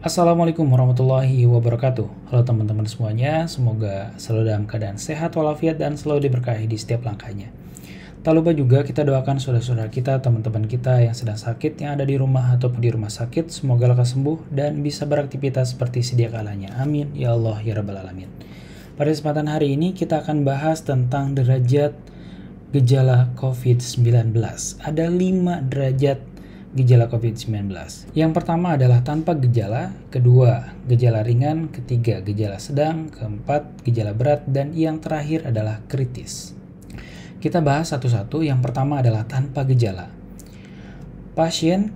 Assalamualaikum warahmatullahi wabarakatuh. Halo teman-teman semuanya, semoga selalu dalam keadaan sehat walafiat dan selalu diberkahi di setiap langkahnya. Tak lupa juga kita doakan saudara-saudara kita, teman-teman kita yang sedang sakit, yang ada di rumah ataupun di rumah sakit, semoga lekas sembuh dan bisa beraktivitas seperti sedia kalanya. Amin ya Allah ya Rabbal Alamin. Pada kesempatan hari ini kita akan bahas tentang derajat gejala COVID-19. Ada 5 derajat gejala COVID-19. Yang pertama adalah tanpa gejala, kedua gejala ringan, ketiga gejala sedang, keempat gejala berat, dan yang terakhir adalah kritis. Kita bahas satu-satu. Yang pertama adalah tanpa gejala. Pasien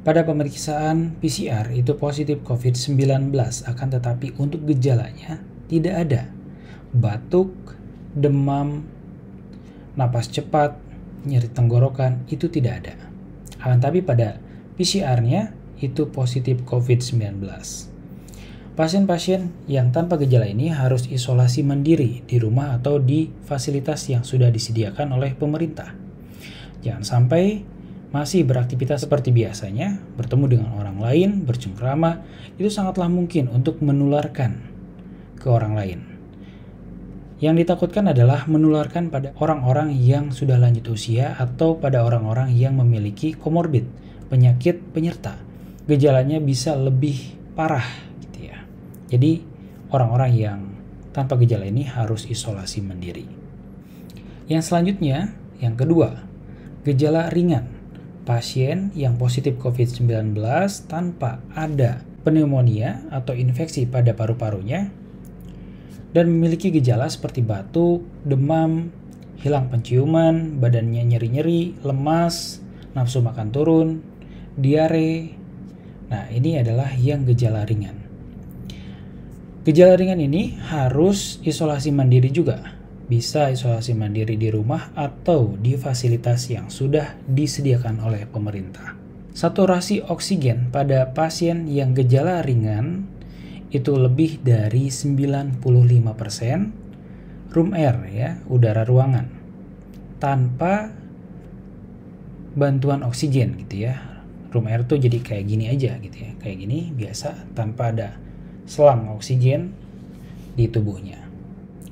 pada pemeriksaan PCR itu positif COVID-19, akan tetapi untuk gejalanya tidak ada batuk, demam, napas cepat, nyeri tenggorokan, itu tidak ada. Akan tapi pada PCR-nya itu positif COVID-19. Pasien-pasien yang tanpa gejala ini harus isolasi mandiri di rumah atau di fasilitas yang sudah disediakan oleh pemerintah. Jangan sampai masih beraktivitas seperti biasanya, bertemu dengan orang lain, bercengkrama, itu sangatlah mungkin untuk menularkan ke orang lain. Yang ditakutkan adalah menularkan pada orang-orang yang sudah lanjut usia atau pada orang-orang yang memiliki komorbid, penyakit penyerta. Gejalanya bisa lebih parah gitu ya. Jadi orang-orang yang tanpa gejala ini harus isolasi mandiri. Yang selanjutnya, yang kedua, gejala ringan. Pasien yang positif COVID-19 tanpa ada pneumonia atau infeksi pada paru-parunya dan memiliki gejala seperti batuk, demam, hilang penciuman, badannya nyeri-nyeri, lemas, nafsu makan turun, diare. Nah, ini adalah yang gejala ringan. Gejala ringan ini harus isolasi mandiri juga. Bisa isolasi mandiri di rumah atau di fasilitas yang sudah disediakan oleh pemerintah. Saturasi oksigen pada pasien yang gejala ringan itu lebih dari 95%, room air ya, udara ruangan, tanpa bantuan oksigen gitu ya. Room air tuh jadi kayak gini aja gitu ya, kayak gini biasa tanpa ada selang oksigen di tubuhnya.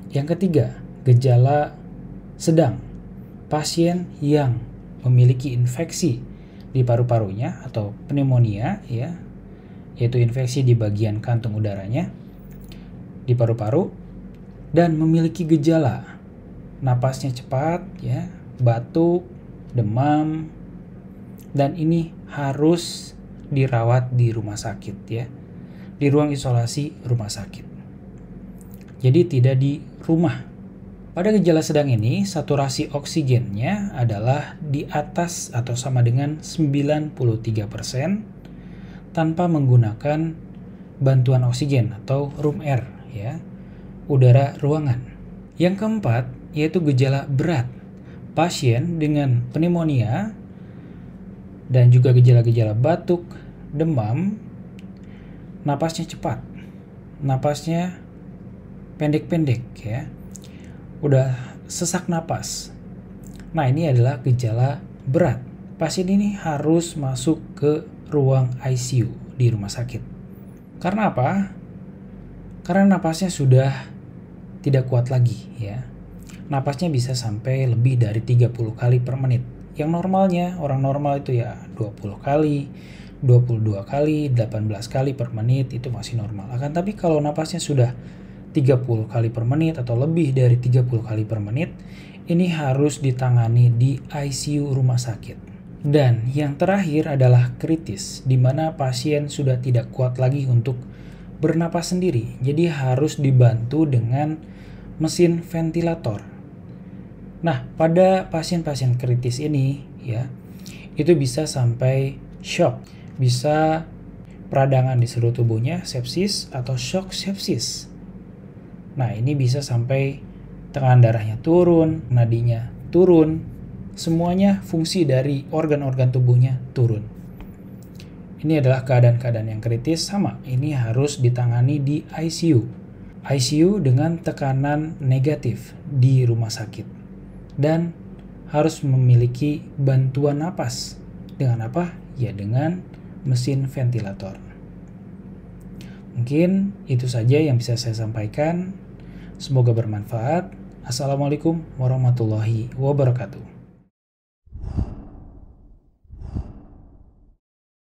Yang ketiga, gejala sedang. Pasien yang memiliki infeksi di paru-parunya atau pneumonia ya, yaitu infeksi di bagian kantung udaranya, di paru-paru, dan memiliki gejala napasnya cepat, ya, batuk, demam, dan ini harus dirawat di rumah sakit, ya, di ruang isolasi rumah sakit. Jadi tidak di rumah. Pada gejala sedang ini, saturasi oksigennya adalah di atas atau sama dengan 93%, tanpa menggunakan bantuan oksigen atau room air ya, udara ruangan. Yang keempat yaitu gejala berat. Pasien dengan pneumonia dan juga gejala-gejala batuk, demam, napasnya cepat, napasnya pendek-pendek ya, udah sesak napas. Nah, ini adalah gejala berat. Pasien ini harus masuk ke ruang ICU di rumah sakit. Karena apa? Karena napasnya sudah tidak kuat lagi ya. Napasnya bisa sampai lebih dari 30 kali per menit. Yang normalnya, orang normal itu ya 20 kali, 22 kali, 18 kali per menit itu masih normal. Akan tapi kalau napasnya sudah 30 kali per menit atau lebih dari 30 kali per menit, ini harus ditangani di ICU rumah sakit. Dan yang terakhir adalah kritis, di mana pasien sudah tidak kuat lagi untuk bernapas sendiri. Jadi harus dibantu dengan mesin ventilator. Nah, pada pasien-pasien kritis ini ya, itu bisa sampai shock, bisa peradangan di seluruh tubuhnya, sepsis atau shock sepsis. Nah, ini bisa sampai tekanan darahnya turun, nadinya turun, semuanya fungsi dari organ-organ tubuhnya turun. Ini adalah keadaan-keadaan yang kritis, sama. Ini harus ditangani di ICU. ICU dengan tekanan negatif di rumah sakit. Dan harus memiliki bantuan napas. Dengan apa? Ya dengan mesin ventilator. Mungkin itu saja yang bisa saya sampaikan. Semoga bermanfaat. Assalamualaikum warahmatullahi wabarakatuh.